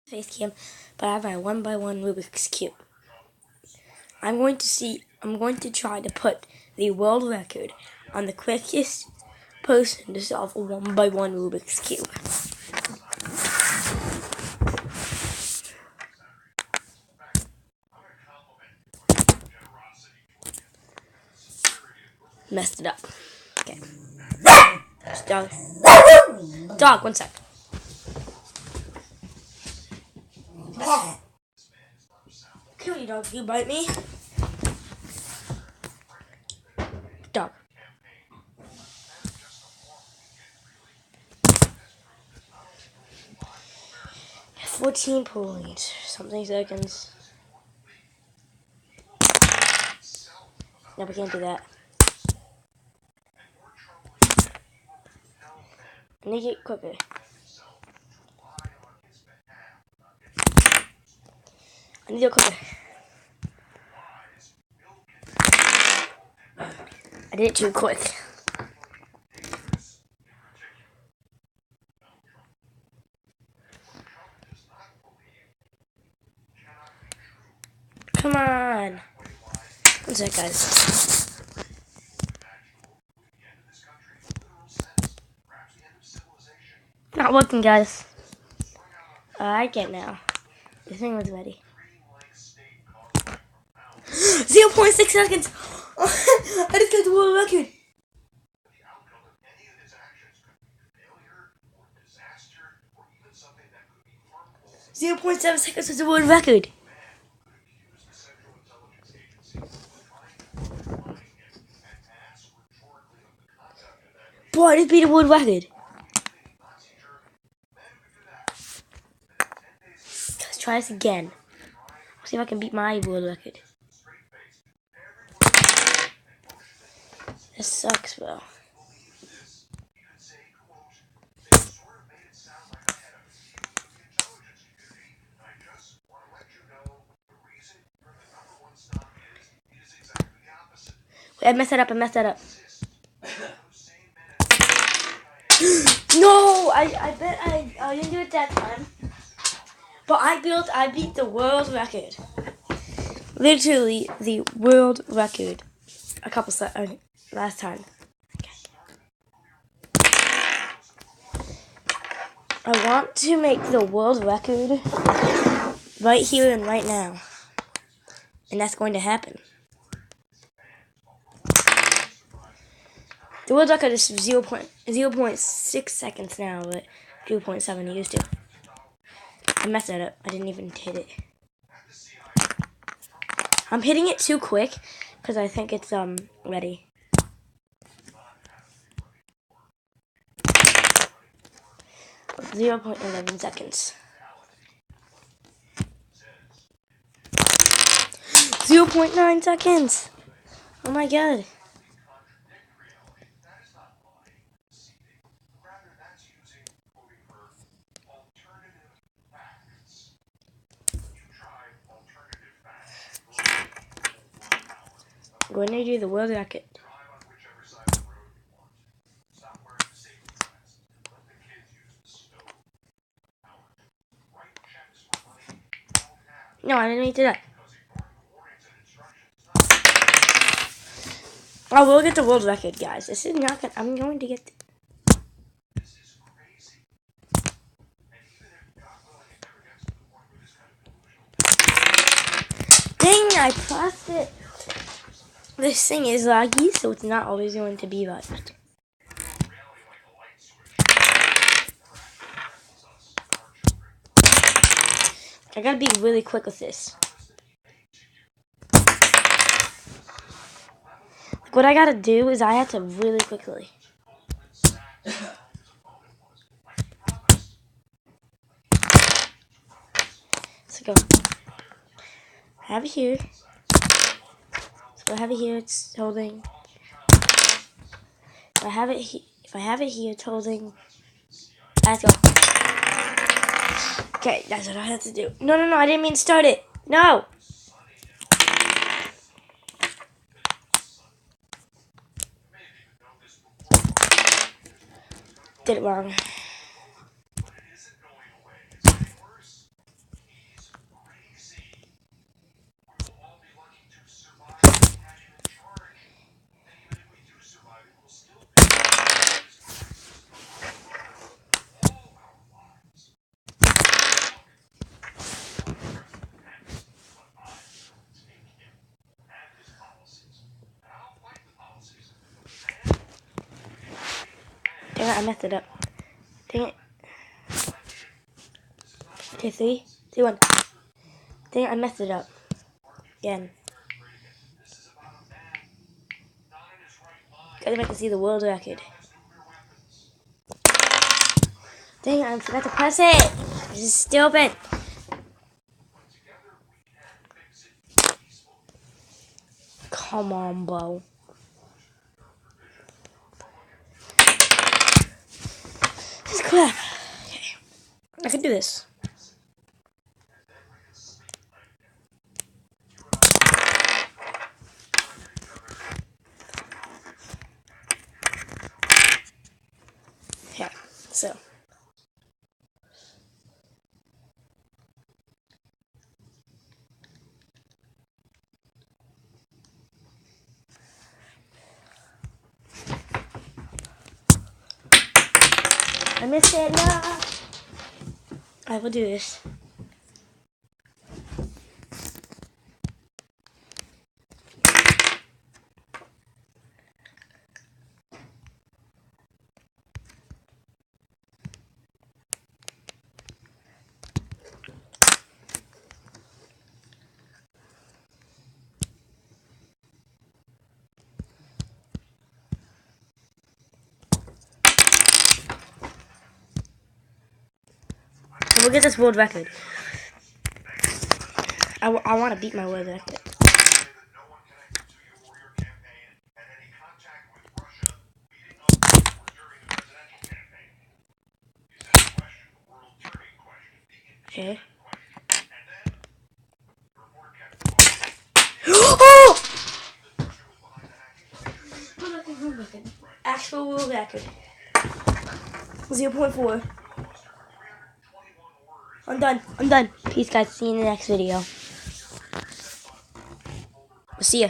face cam, but I have my 1x1 Rubik's Cube. I'm going to try to put the world record on the quickest person to solve a 1x1 Rubik's Cube. Messed it up. Okay. Dog. Dog, one sec. Kill you, dog. You bite me. Dog. $14 point something seconds. No, we can't do that. I need to get quicker. I need to go quicker. I did it too quick. Come on. One sec, guys. Not working, guys. I get now. The thing was ready. 0.6 seconds. I just got the world record. 0.7 seconds was the world record. Boy, I just beat the world record. Let's try this again. See if I can beat my world record. This sucks, bro. Wait, I messed that up. No, I bet I didn't do it that time. But I beat the world record. Literally the world record. Last time. Okay. I want to make the world record right here and right now. And that's going to happen. The world record is 0.6 seconds now, but 2.7 used to. I messed that up. I didn't even hit it. I'm hitting it too quick because I think it's ready. .11 seconds. 0.9 seconds. Oh my god. I'm going to do the world record. No, I didn't need to do that. I will get the world record, guys. This is not gonna. I'm going to get. Dang! I pressed it. This thing is laggy, so it's not always going to be right. I gotta be really quick with this. What I gotta do is I have to really quickly. Let's go. I have it here. So I have it here. It's holding. If I have it here, it's holding. Let's go. Okay, that's what I have to do. No, I didn't mean to start it. No. Did it wrong. I messed it up. Dang it. Okay, 3, 2, 1. Dang it, I messed it up. Again. Gotta make it see the world record. Dang it, I forgot to press it. This is stupid. Come on, bro. This is crap. Okay. I can do this. Yeah, so. I missed it, no! I will do this. We'll get this world record. I want to beat my world record. Okay. Oh! Actual world record. 0.4. I'm done. Peace, guys. See you in the next video. See ya.